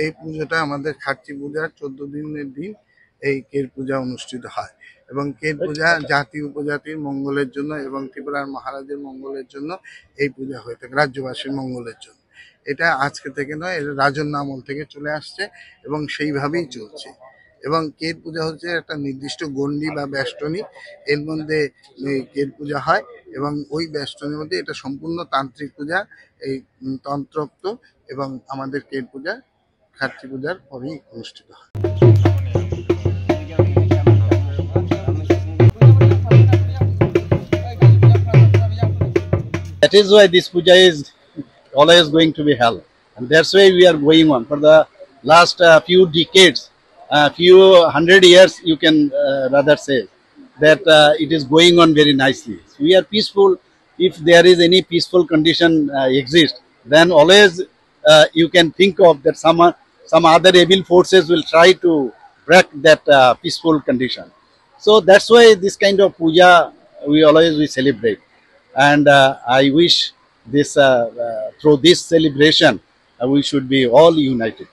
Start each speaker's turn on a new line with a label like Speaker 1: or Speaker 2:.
Speaker 1: এই পুজোটা আমাদের খার্চি পূজার 14 দিনের দিন এই কের পূজা অনুষ্ঠিত হয় এবং কের পূজা জাতি উপজাতির মঙ্গলের জন্য এবং ত্রিপুরার মহারাজের মঙ্গলের জন্য এই পূজা হয়ে থাকে, রাজ্যবাসীর মঙ্গলের জন্য। এটা আজকে থেকে নয়, এটা রাজন্য আমল থেকে চলে আসছে এবং সেইভাবেই চলছে। এবং কের পূজা হচ্ছে একটা নির্দিষ্ট গণ্ডি বা বেষ্টনী, এর মধ্যে কের পূজা হয় এবং ওই বেষ্টনীর মধ্যে এটা সম্পূর্ণ তান্ত্রিক পূজা, এই তন্ত্রোক্ত, এবং আমাদের কের পূজা খার্চি পূজার পরেই অনুষ্ঠিত হয়।
Speaker 2: That is why this puja is always going to be held, and that's why we are going on for the last few decades, few 100 years, you can rather say that it is going on very nicely. So we are peaceful. If there is any peaceful condition exists, then always you can think of that some other evil forces will try to break that peaceful condition. So that's why this kind of puja we celebrate, and I wish this through this celebration we should be all united.